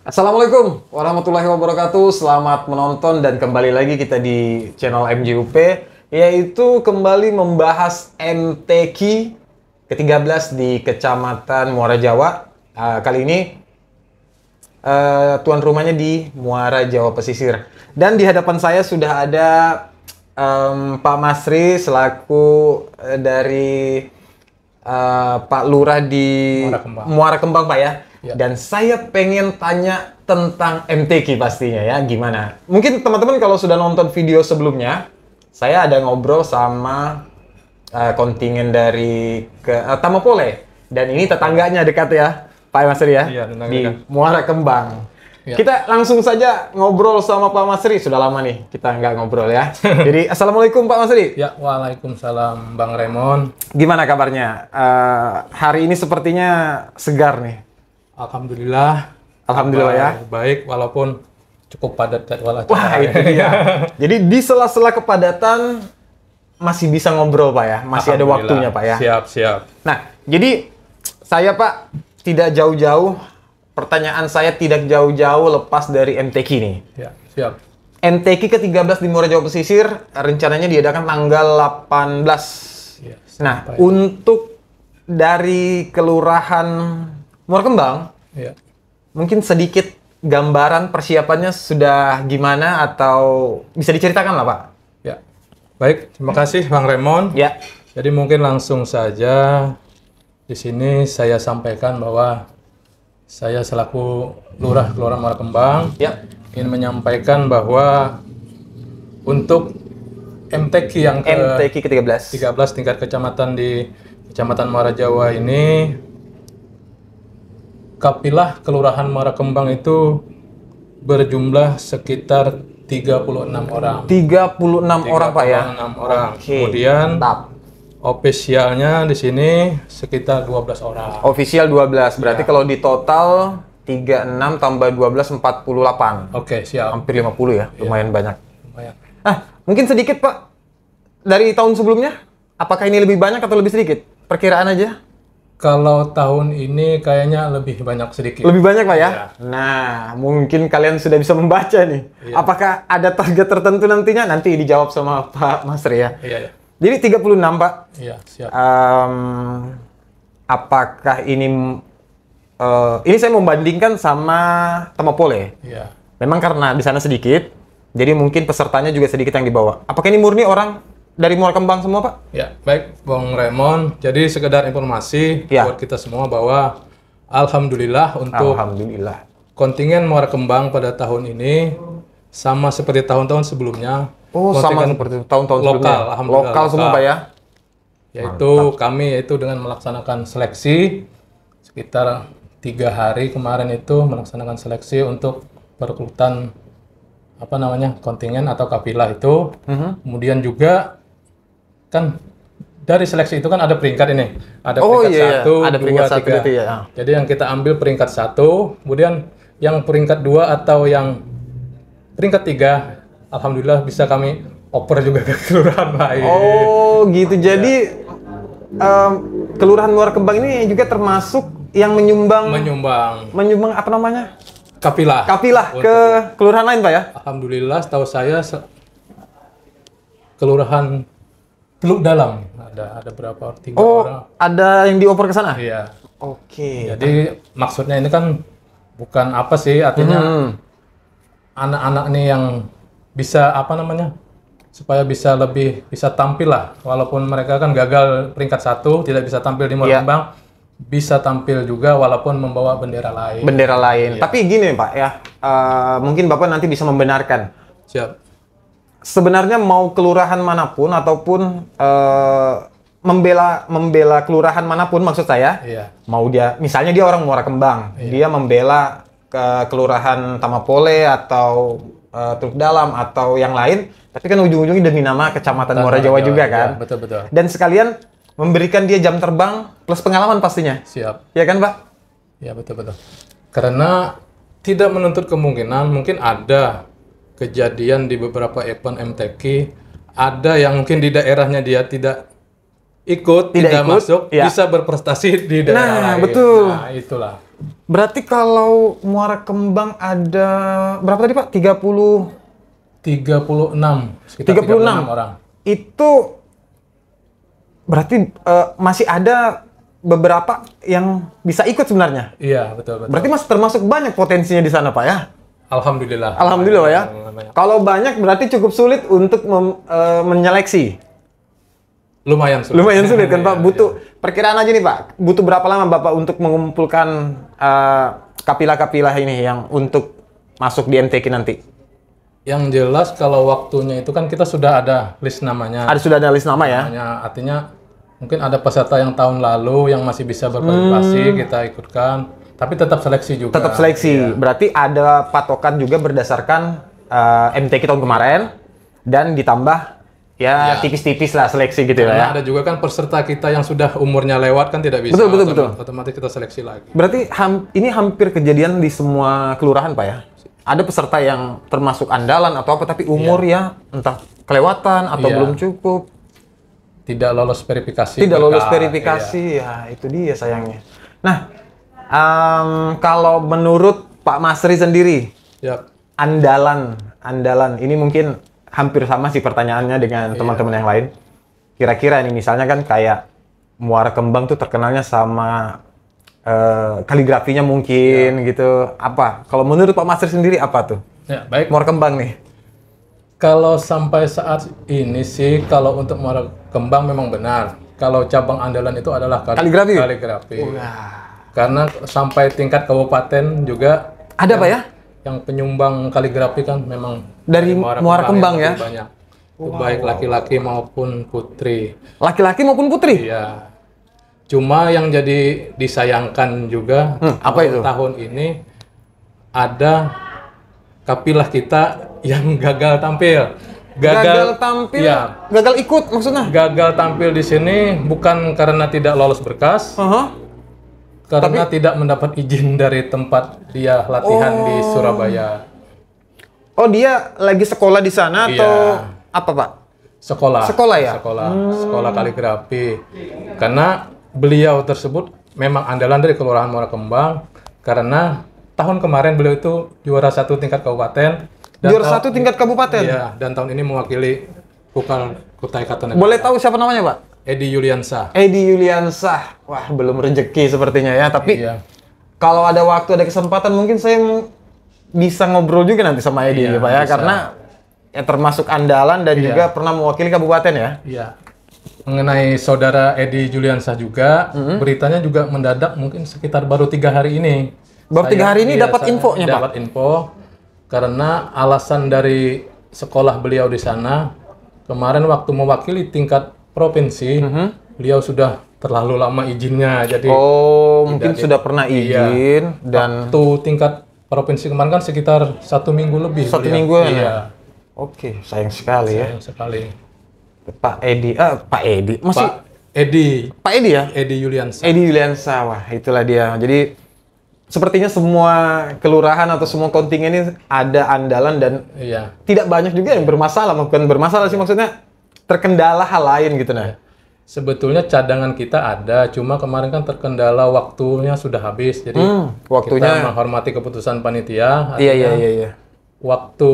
Assalamualaikum warahmatullahi wabarakatuh. Selamat menonton dan kembali lagi kita di channel MJUP, yaitu kembali membahas MTQ ke-13 di Kecamatan Muara Jawa. Kali ini tuan rumahnya di Muara Jawa Pesisir. Dan di hadapan saya sudah ada Pak Masri selaku dari Pak Lurah di Muara Kembang, Pak ya. Ya. Dan saya pengen tanya tentang MTQ pastinya ya, gimana? Mungkin teman-teman kalau sudah nonton video sebelumnya, saya ada ngobrol sama kontingen dari Tamopole. Dan ini tetangganya dekat ya, Pak Masri ya, di Muara Kembang. Ya. Kita langsung saja ngobrol sama Pak Masri. Sudah lama nih kita nggak ngobrol ya. Jadi Assalamualaikum Pak Masri. Ya, waalaikumsalam Bang Raymond. Gimana kabarnya? Hari ini sepertinya segar nih. Alhamdulillah. Alhamdulillah ya. Baik, walaupun cukup padat jadwal acara. Wah, itu dia. Jadi di sela-sela kepadatan masih bisa ngobrol Pak ya? Masih ada waktunya Pak ya? Siap, siap. Nah, jadi saya Pak tidak jauh-jauh, pertanyaan saya tidak jauh-jauh lepas dari MTQ nih. Ya, siap. MTQ ke-13 di Muara Jawa Pesisir rencananya diadakan tanggal 18. Ya, nah, untuk dari Kelurahan Muara Kembang, ya, mungkin sedikit gambaran persiapannya sudah gimana atau bisa diceritakan lah Pak? Ya, baik. Terima kasih Bang Raymond. Ya. Jadi mungkin langsung saja di sini saya sampaikan bahwa saya selaku Lurah Kelurahan Muara Kembang ingin menyampaikan bahwa untuk MTQ yang MTQ ke-13 tingkat kecamatan di Kecamatan Muara Jawa ini, Kapilah Kelurahan Muara Kembang itu berjumlah sekitar 36 orang. 36 orang Pak ya? 36 orang. Oke. Kemudian ofisialnya di sini sekitar 12 orang. Ofisial 12, berarti kalau di total 36 tambah 12, 48. Oke, siap. Hampir 50 ya, lumayan banyak. Lumayan. Mungkin sedikit Pak, dari tahun sebelumnya, apakah ini lebih banyak atau lebih sedikit? Perkiraan aja. Kalau tahun ini kayaknya lebih banyak sedikit. Lebih banyak Pak ya? Ya. Nah, mungkin kalian sudah bisa membaca nih. Ya. Apakah ada target tertentu nantinya? Nanti dijawab sama Pak Masri ya. Iya, ya. Jadi 36 Pak. Iya, siap. Apakah ini saya membandingkan sama Tamopole. Iya. Memang karena di sana sedikit, jadi mungkin pesertanya juga sedikit yang dibawa. Apakah ini murni orang dari Muara Kembang semua Pak? Ya, baik Bang Raymond. Jadi sekedar informasi buat kita semua bahwa Alhamdulillah untuk kontingen Muara Kembang pada tahun ini sama seperti tahun-tahun sebelumnya. Oh, sama seperti tahun-tahun sebelumnya. Lokal semua Pak ya? Yaitu kami dengan melaksanakan seleksi sekitar 3 hari kemarin itu melaksanakan seleksi untuk perekrutan kontingen atau kapilah itu. Kemudian juga kan dari seleksi itu kan ada peringkat ini. Ada peringkat 1, ada peringkat 2, 3. Itu ya. Jadi yang kita ambil peringkat 1, kemudian yang peringkat 2 atau yang peringkat 3, alhamdulillah bisa kami oper juga ke kelurahan lain. Oh, gitu. Jadi Kelurahan Muara Kembang ini juga termasuk yang menyumbang apa namanya? Kapilah ke kelurahan lain Pak ya? Alhamdulillah, setahu saya kelurahan Teluk Dalam ada berapa? 3 orang. Ada yang dioper ke sana? Iya. Oke. Jadi maksudnya ini kan bukan apa sih, artinya anak-anak nih yang bisa supaya bisa tampil lah, walaupun mereka kan gagal peringkat 1 tidak bisa tampil di Muara Kembang, bisa tampil juga walaupun membawa bendera lain. Iya. Tapi gini Pak ya, mungkin Bapak nanti bisa membenarkan. Siap. Sebenarnya mau kelurahan manapun ataupun membela kelurahan manapun, maksud saya, mau misalnya dia orang Muara Kembang, dia membela ke kelurahan Tamopole atau Teluk Dalam atau yang lain, tapi kan ujung-ujungnya demi nama Kecamatan Muara Jawa juga kan. Ya, betul. Dan sekalian memberikan dia jam terbang plus pengalaman pastinya. Siap. Ya kan Pak? Ya, betul. Karena tidak menuntut kemungkinan, mungkin ada kejadian di beberapa event MTQ, ada yang mungkin di daerahnya dia tidak ikut, tidak masuk, bisa berprestasi di daerah lain. Betul. Nah, itulah. Berarti kalau Muara Kembang ada berapa tadi Pak? 36, sekitar 36 orang. Itu berarti masih ada beberapa yang bisa ikut sebenarnya. Iya, betul. Berarti masih termasuk banyak potensinya di sana Pak ya? Alhamdulillah. Alhamdulillah Pak ya. Banyak. Kalau banyak berarti cukup sulit untuk menyeleksi. Lumayan sulit. Lumayan sulit kan Pak? Iya, Butuh perkiraan aja nih Pak. Butuh berapa lama Bapak untuk mengumpulkan kapilah-kapilah ini yang untuk masuk di MTQ nanti? Yang jelas kalau waktunya itu kan kita sudah ada list namanya. Sudah ada list nama ya? Artinya mungkin ada peserta yang tahun lalu yang masih bisa berkualifikasi kita ikutkan, tapi tetap seleksi juga. Tetap seleksi. Berarti ada patokan juga berdasarkan MTQ tahun kemarin dan ditambah ya tipis-tipis lah seleksi gitu Karena ya. ada juga kan peserta kita yang sudah umurnya lewat kan tidak bisa. Betul. Otomatis kita seleksi lagi. Berarti ini hampir kejadian di semua kelurahan Pak ya? Ada peserta yang termasuk andalan atau apa tapi umur ya entah kelewatan atau belum cukup. Tidak lolos verifikasi. Tidak lolos verifikasi, ya itu dia sayangnya. Nah, kalau menurut Pak Masri sendiri, andalan ini mungkin hampir sama sih pertanyaannya dengan teman-teman yang lain. Kira-kira ini misalnya kan kayak Muara Kembang tuh terkenalnya sama kaligrafinya mungkin gitu. Apa? Kalau menurut Pak Masri sendiri apa tuh? Ya, baik. Muara Kembang nih. Kalau sampai saat ini sih, kalau untuk Muara Kembang memang benar. Kalau cabang andalan itu adalah kaligrafi. Karena sampai tingkat kabupaten juga ada Pak ya? Yang penyumbang kaligrafi kan memang dari Muara Kembang ya? Banyak. Baik laki-laki maupun putri. Laki-laki maupun putri? Iya. Cuma yang jadi disayangkan juga apa itu? Tahun ini ada kapilah kita yang gagal tampil. Gagal tampil? Ya. Gagal ikut maksudnya? Gagal tampil di sini bukan karena tidak lolos berkas, karena tidak mendapat izin dari tempat dia latihan di Surabaya. Oh, dia lagi sekolah di sana atau apa Pak? Sekolah ya? Sekolah kaligrafi. Karena beliau tersebut memang andalan dari Kelurahan Muara Kembang karena tahun kemarin beliau itu juara 1 tingkat kabupaten. Juara 1 tingkat kabupaten? Iya, dan tahun ini mewakili Pukal Kutai Kartanegara. Boleh tahu siapa namanya Pak? Edi Yuliansah. Wah, belum rezeki sepertinya ya, tapi kalau ada waktu, ada kesempatan mungkin saya bisa ngobrol juga nanti sama Edi ya Pak ya, karena ya termasuk andalan dan juga pernah mewakili kabupaten ya. Iya. Mengenai saudara Edi Juliansah juga, beritanya juga mendadak mungkin sekitar baru 3 hari ini. Baru 3 hari ini dapat infonya Pak? Dapat info, karena alasan dari sekolah beliau di sana, kemarin waktu mewakili tingkat provinsi, beliau sudah terlalu lama izinnya. Jadi mungkin sudah pernah izin dan waktu tingkat provinsi kemarin kan sekitar 1 minggu lebih. 1 mingguan. Iya. Oke, sayang sekali ya. Sayang sekali. Pak Edi masih Pak Edi ya? Edi Yuliansah. Edi Yuliansah, wah itulah dia. Jadi sepertinya semua kelurahan atau semua kontingen ini ada andalan dan tidak banyak juga yang bermasalah. Bukan bermasalah sih, maksudnya terkendala hal lain gitu nah. Sebetulnya cadangan kita ada, cuma kemarin kan terkendala waktunya sudah habis. Jadi waktunya kita menghormati keputusan panitia. Iya. Waktu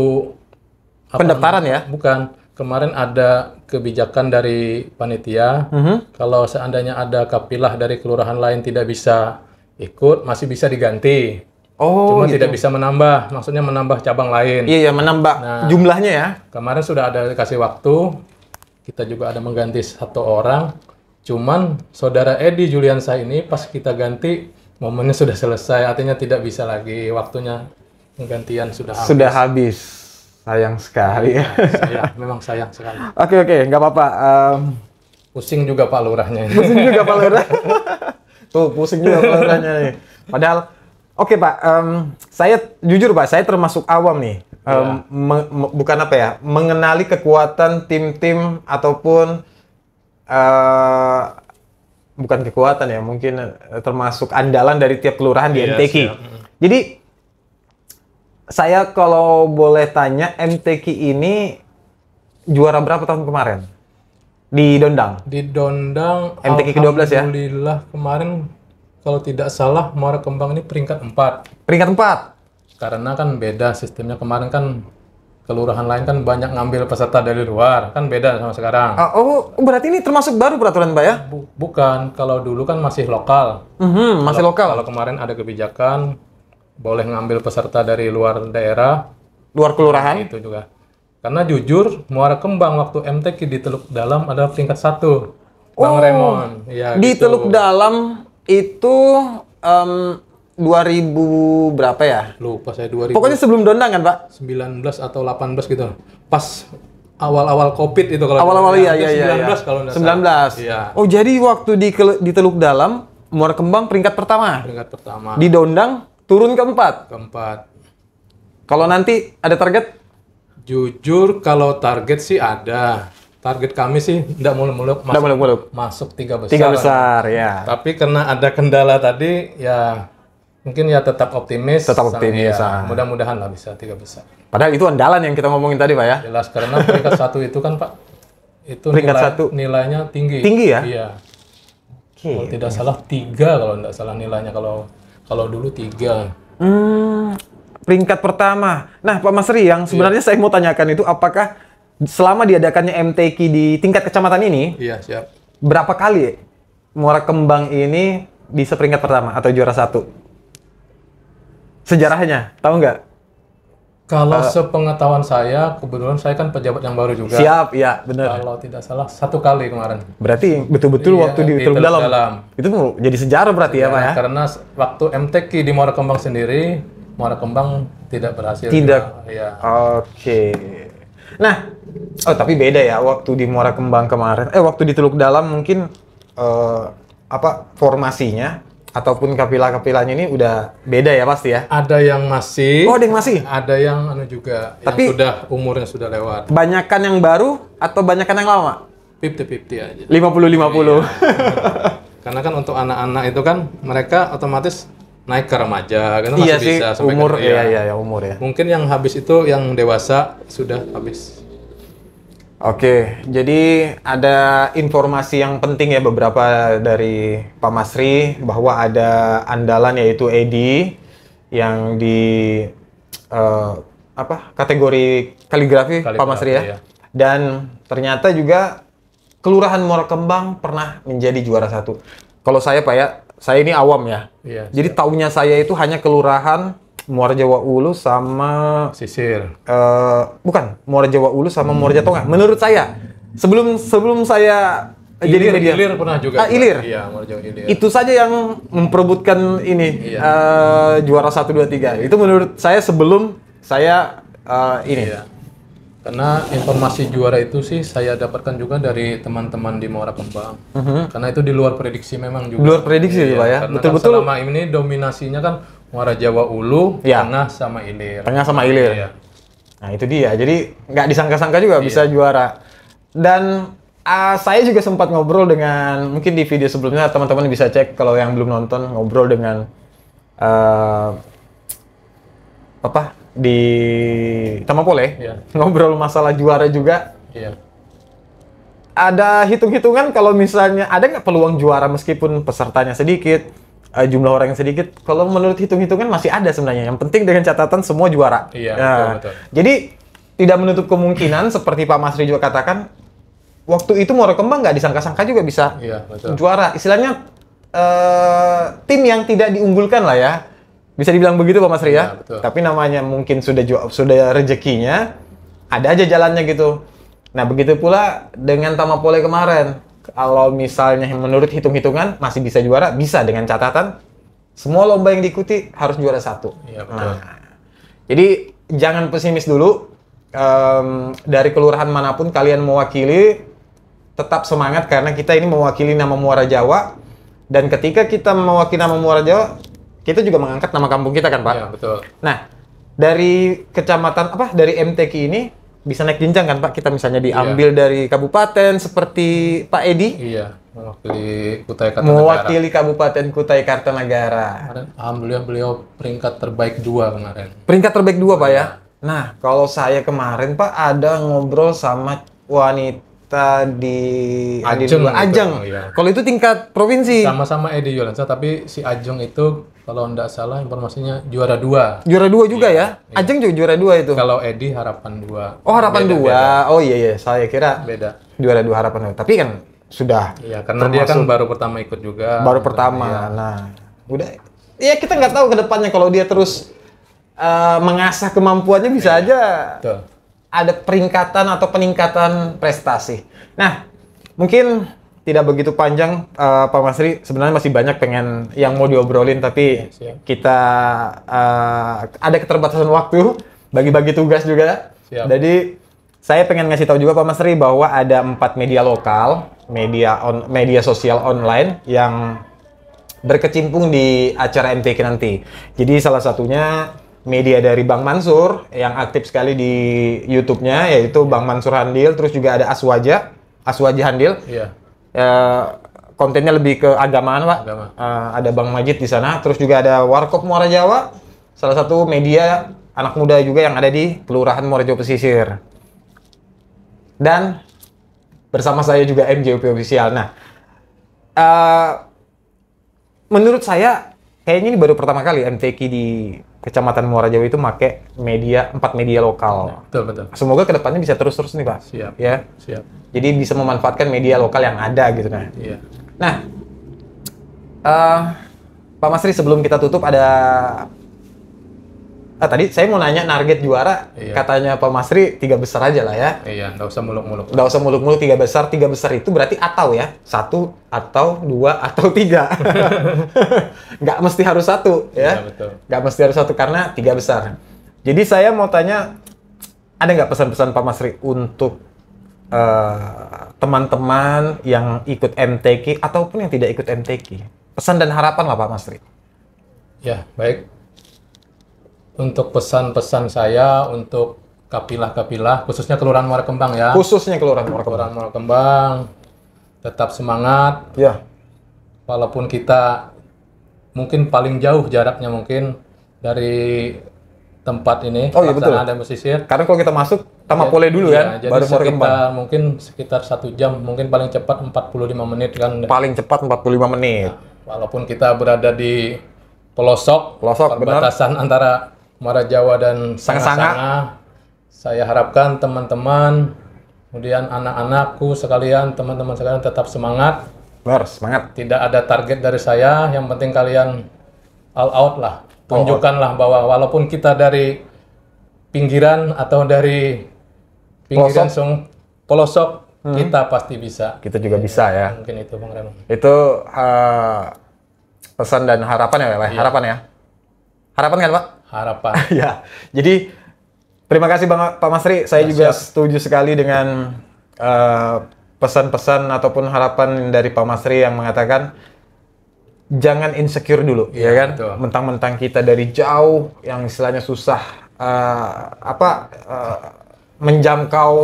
pendaftaran ya? Bukan. Kemarin ada kebijakan dari panitia, kalau seandainya ada kapilah dari kelurahan lain tidak bisa ikut, masih bisa diganti. Cuma gitu. tidak bisa menambah, maksudnya menambah cabang lain. Iya, menambah jumlahnya ya. Kemarin sudah ada dikasih waktu, kita juga ada mengganti 1 orang. Cuman saudara Edi Juliansah ini pas kita ganti, momennya sudah selesai, artinya tidak bisa lagi, waktunya penggantian sudah habis. Sudah habis. Sayang sekali ya. Memang sayang sekali. Oke, nggak apa-apa. Pusing juga Pak Lurahnya. Pusing juga Pak Lurah. Tuh, pusing juga Pak Lurahnya nih. Padahal, oke Pak, saya jujur Pak, saya termasuk awam nih. Bukan apa ya, mengenali kekuatan tim-tim ataupun bukan kekuatan ya, mungkin termasuk andalan dari tiap kelurahan di MTQ. Jadi, saya kalau boleh tanya, MTQ ini juara berapa tahun kemarin? Di Dondang? Di Dondang, MTQ ke-12 ya? Alhamdulillah kemarin kalau tidak salah Muara Kembang ini peringkat 4. Peringkat 4. Karena kan beda sistemnya, kemarin kan kelurahan lain kan banyak ngambil peserta dari luar, kan beda sama sekarang. Oh, berarti ini termasuk baru peraturan Pak ya? Bukan, kalau dulu kan masih lokal. Masih lokal. Kalau kemarin ada kebijakan boleh ngambil peserta dari luar daerah, Luar kelurahan. itu juga. Karena jujur Muara Kembang waktu MTQ di Teluk Dalam adalah peringkat 1. Bang Remon. Ya, Di gitu. Teluk Dalam itu 2000 berapa ya? Lupa saya 2019 Pokoknya sebelum Dondang kan Pak? atau 18 gitu. Pas awal-awal Covid itu kalau Awal-awal ya, iya. 19 kalau nggak 19. salah. Iya. Oh, jadi waktu di Teluk Dalam Muara Kembang peringkat pertama. Peringkat pertama. Di Dondang turun keempat. Keempat. Kalau nanti ada target Jujur kalau target sih ada. Target kami sih tidak muluk-muluk udah muluk-muluk. masuk 3 besar. 3 besar ya. Tapi karena ada kendala tadi ya mungkin ya tetap optimis. Tetap optimis, Ya, mudah-mudahan lah bisa 3 besar. Padahal itu andalan yang kita ngomongin tadi Pak ya. Jelas karena peringkat 1 itu kan Pak itu Peringkat 1. nilainya tinggi. Tinggi ya? Iya. Oke. Kalau tidak salah 3 kalau tidak salah nilainya kalau dulu 3. Peringkat pertama. Nah, Pak Masri, yang sebenarnya saya mau tanyakan itu apakah selama diadakannya MTQ di tingkat kecamatan ini, Iya, siap. berapa kali Muara Kembang ini bisa peringkat pertama atau juara 1? Sejarahnya, tahu nggak? Kalau sepengetahuan saya, kebetulan saya kan pejabat yang baru juga. Siap, ya, benar. Kalau tidak salah 1 kali kemarin. Berarti betul-betul Iya, waktu di di Teluk Teluk Dalam. Dalam. Itu jadi sejarah berarti ya, Pak ya? Karena waktu MTQ di Muara Kembang sendiri, Muara Kembang tidak berhasil. Tidak. juga. Iya. Oke. Nah, tapi beda ya waktu di Muara Kembang kemarin. Waktu di Teluk Dalam mungkin formasinya ataupun kapila-kapilanya ini udah beda ya pasti ya. Ada yang masih. Oh, ada yang masih. Ada yang juga Tapi- yang sudah umurnya sudah lewat. Banyakan yang baru atau banyakan yang lama? 50-50 aja. 50-50. Karena kan untuk anak-anak itu kan mereka otomatis naik ke remaja, kan Iya masih sih, bisa sampai umur ke- iya umur ya. Mungkin yang habis itu yang dewasa sudah habis. Oke, jadi ada informasi yang penting ya beberapa dari Pak Masri bahwa ada andalan yaitu Edi yang di kategori kaligrafi Pak Masri ya. Iya. Dan ternyata juga Kelurahan Muara Kembang pernah menjadi juara 1. Kalau saya Pak ya, saya ini awam ya. Iya. Jadi taunya saya itu hanya Kelurahan Muara Jawa Ulu sama Sisir. bukan Muara Jawa Ulu sama Muara Jawa Tengah. Menurut saya sebelum saya jadi media Ilir pernah juga. Ilir. Iya, mau jauh Ilir. itu saja yang memperebutkan ini Iya. juara 1 2 3. Itu menurut saya sebelum saya ini. Iya. Karena informasi juara itu sih saya dapatkan juga dari teman-teman di Muara Kembang. Karena itu di luar prediksi memang juga. Luar prediksi Pak ya. Karena Betul-betul kan selama ini dominasinya kan Muara Jawa Ulu, Iya. Tengah sama Ilir. Tengah sama Ilir. Iya. Nah, itu dia. Jadi nggak disangka-sangka juga bisa juara. Dan saya juga sempat ngobrol dengan, mungkin di video sebelumnya teman-teman bisa cek kalau yang belum nonton, ngobrol dengan di Tamapole. Iya. Ngobrol masalah juara juga. Iya. Ada hitung-hitungan kalau misalnya ada nggak peluang juara meskipun pesertanya sedikit, jumlah orang yang sedikit. Kalau menurut hitung-hitungan masih ada sebenarnya. Yang penting dengan catatan semua juara. Iya, Nah, betul. Jadi tidak menutup kemungkinan seperti Pak Masri juga katakan, waktu itu Muara Kembang nggak disangka-sangka juga bisa Iya, betul. juara. Istilahnya tim yang tidak diunggulkan lah ya. Bisa dibilang begitu Pak Masri ya. Iya, betul. Tapi namanya mungkin sudah rezekinya, ada aja jalannya gitu. Nah, begitu pula dengan Tamapole kemarin. Kalau misalnya menurut hitung-hitungan masih bisa juara, bisa dengan catatan semua lomba yang diikuti harus juara 1. Iya, betul. Jadi jangan pesimis dulu. Dari kelurahan manapun kalian mewakili, tetap semangat karena kita ini mewakili nama Muara Jawa. Dan ketika kita mewakili nama Muara Jawa, kita juga mengangkat nama kampung kita kan Pak? Iya, betul. Nah, dari kecamatan dari MTQ ini bisa naik jenjang kan Pak? Kita misalnya diambil dari kabupaten seperti Pak Edi, Iya, mewakili Kutai Kartanegara. mewakili Kabupaten Kutai Kartanegara. Kemarin, alhamdulillah beliau peringkat terbaik 2 kemarin. Peringkat terbaik 2 Pak ya. Nah, kalau saya kemarin Pak ada ngobrol sama kita di Ajeng gitu. Ajeng. Oh, iya. Kalau itu tingkat provinsi. Sama-sama Edi Yolansa, tapi si Ajeng itu kalau nggak salah informasinya juara 2. Juara 2 juga ya? Ajeng juga juara 2 itu. Kalau Edi harapan 2. Oh, harapan 2. Oh iya, saya kira Beda. juara 2 harapan 2. Tapi kan sudah Iya, karena dia kan baru pertama ikut juga. baru pertama. Nah, udah. Ya kita nggak tahu ke depannya kalau dia terus mengasah kemampuannya bisa aja Betul. ada peringkatan atau peningkatan prestasi. Nah, mungkin tidak begitu panjang, Pak Masri. Sebenarnya masih banyak pengen yang mau diobrolin, tapi Siap. kita ada keterbatasan waktu, bagi-bagi tugas juga. Siap. Jadi saya pengen ngasih tahu juga Pak Masri bahwa ada 4 media lokal, media sosial online yang berkecimpung di acara MTQ nanti. Jadi salah satunya media dari Bang Mansur yang aktif sekali di YouTube-nya, yaitu Bang Mansur Handil. Terus juga ada Aswaja Handil. Iya. Kontennya lebih ke agamaan, Pak. Agama. Ada Bang Majid di sana. Terus juga ada Warkop Muara Jawa, salah satu media anak muda juga yang ada di Kelurahan Muara Jawa Pesisir. Dan bersama saya juga MJOP Official. Nah, menurut saya kayaknya ini baru pertama kali MTQ di Kecamatan Muara Jawa itu pakai 4 media lokal. Betul. Semoga kedepannya bisa terus nih, Pak. Siap. Ya. Siap. Jadi bisa memanfaatkan media lokal yang ada gitu kan. Iya. Nah, Pak Masri, sebelum kita tutup ada tadi saya mau nanya target juara. Iya. Katanya Pak Masri 3 besar aja lah ya. Iya, nggak usah muluk-muluk. Nggak usah muluk-muluk 3 besar. 3 besar itu berarti atau ya. 1 atau 2 atau 3. Nggak mesti harus 1 ya. Iya, betul. Nggak mesti harus 1 karena 3 besar. Jadi saya mau tanya, ada nggak pesan-pesan Pak Masri untuk teman-teman yang ikut MTQ ataupun yang tidak ikut MTQ? Pesan dan harapan lah Pak Masri. Ya, baik. Untuk pesan-pesan saya untuk kapilah-kapilah, khususnya Kelurahan Muara Kembang ya. Khususnya Kelurahan Muara Kembang. Kelurahan Muara Kembang, tetap semangat. Ya. Walaupun kita mungkin paling jauh jaraknya mungkin dari tempat ini, Oh iya betul. pelaksanaan dan pesisir. Karena kalau kita masuk Tamapole dulu Iya, kan, jadi baru Muara Kembang. mungkin sekitar 1 jam, mungkin paling cepat 45 menit kan. Paling cepat 45 menit. Walaupun kita berada di pelosok, perbatasan antara Muara Jawa dan Sanga-Sanga, saya harapkan teman-teman, kemudian anak-anakku sekalian, teman-teman sekalian tetap semangat. Benar, semangat. Tidak ada target dari saya, yang penting kalian all out lah. Tunjukkanlah bahwa walaupun kita dari pinggiran atau dari pinggiran pelosok, kita pasti bisa. Kita juga bisa ya. Mungkin itu Bang Reno. Itu pesan dan harapan ya, Pak? Harapan ya? Harapan kan, Pak? Harapan. Ya. Jadi terima kasih Pak Masri. Saya juga setuju sekali dengan pesan-pesan ataupun harapan dari Pak Masri yang mengatakan jangan insecure dulu, ya kan? Betul. Mentang-mentang kita dari jauh yang istilahnya susah menjangkau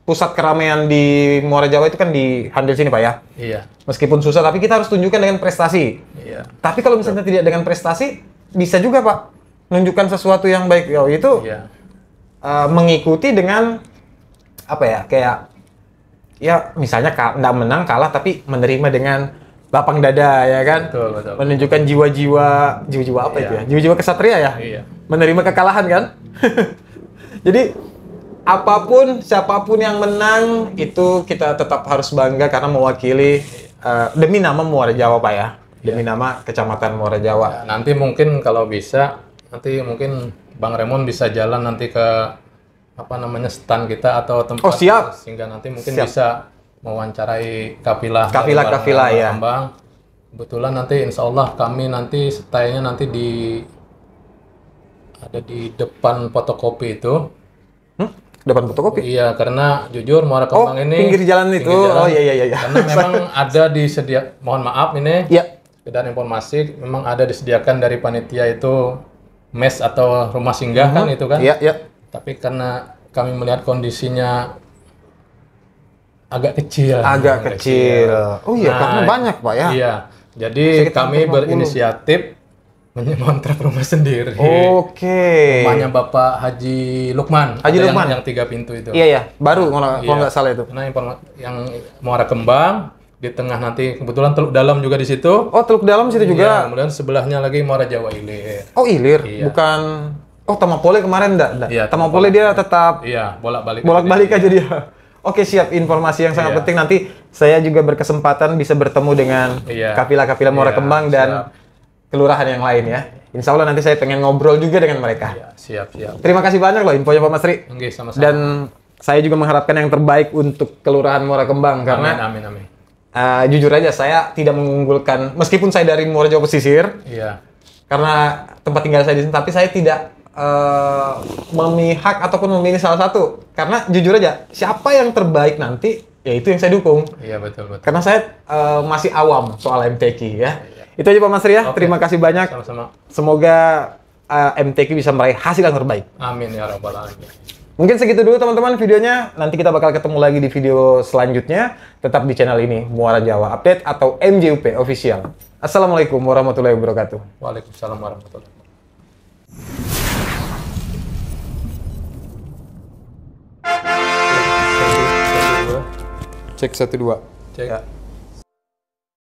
pusat keramaian di Muara Jawa itu kan di Handil sini, Pak ya. Iya. Meskipun susah, tapi kita harus tunjukkan dengan prestasi. Iya. Tapi kalau misalnya tidak dengan prestasi, bisa juga Pak menunjukkan sesuatu yang baik. Itu mengikuti dengan apa ya? Kayak ya misalnya nggak menang kalah, tapi menerima dengan lapang dada ya kan. Betul. Menunjukkan jiwa-jiwa apa itu ya? Jiwa-jiwa kesatria ya. Iya. Menerima kekalahan kan. Jadi siapapun yang menang itu kita tetap harus bangga karena mewakili demi nama Muara Jawa Pak ya. Demi nama Kecamatan Muara Jawa. Ya, nanti mungkin kalau bisa, nanti mungkin Bang Remon bisa jalan nanti ke stand kita atau tempat. Oh, siap. Sehingga nanti mungkin bisa mewawancarai kapilah ya. Kembang. Kebetulan nanti insya Allah kami nanti stay-nya nanti ada di depan fotokopi itu. Depan fotokopi? Iya, karena jujur Muara Kembang ini pinggir jalan itu. Oh iya. Karena memang ada mohon maaf ini. Iya. Sekedar informasi, memang ada disediakan dari panitia itu mes atau rumah singgah kan itu kan. Iya. Tapi karena kami melihat kondisinya agak kecil. Oh iya, karena banyak Pak ya. Iya. Jadi kami berinisiatif mengontrak rumah sendiri. Oke. Rumahnya Bapak Haji Lukman. Haji Ada Lukman. yang 3 pintu itu. Iya ya, baru kalau nggak salah itu. Nah, yang Muara Kembang di tengah nanti kebetulan Teluk Dalam juga di situ. Oh, Teluk Dalam situ Iya, juga. kemudian sebelahnya lagi Muara Jawa Ilir. Oh, Ilir, Iya. bukan. Oh, Tamapole kemarin enggak? Iya, Tamapole dia tetap Iya, bolak-balik. bolak-balik aja dia. Oke, siap. Informasi yang sangat Iya. penting. Nanti saya juga berkesempatan bisa bertemu dengan Iya. kapilah-kapilah Muara Iya, Kembang dan kelurahan yang lain ya. Insya Allah nanti saya pengen ngobrol juga dengan mereka. Iya, siap. Terima kasih banyak loh infonya Pak Masri. Oke, sama-sama. Dan saya juga mengharapkan yang terbaik untuk kelurahan Muara Kembang karena Amin. jujur aja saya tidak mengunggulkan meskipun saya dari Muara Jawa Pesisir Iya. karena tempat tinggal saya di sini, tapi saya tidak memihak ataupun memilih salah satu karena jujur aja siapa yang terbaik nanti ya itu yang saya dukung Iya, betul. karena saya masih awam soal MTQ ya. Itu aja Pak Masri ya. Oke. Terima kasih banyak. Sama-sama. Semoga MTQ bisa meraih hasil yang terbaik. Amin ya rabbal alamin. Mungkin segitu dulu teman-teman videonya. Nanti kita bakal ketemu lagi di video selanjutnya. Tetap di channel ini, Muara Jawa Update atau MJUP Official. Assalamualaikum warahmatullahi wabarakatuh. Waalaikumsalam warahmatullahi wabarakatuh. Cek 1 2. Cek.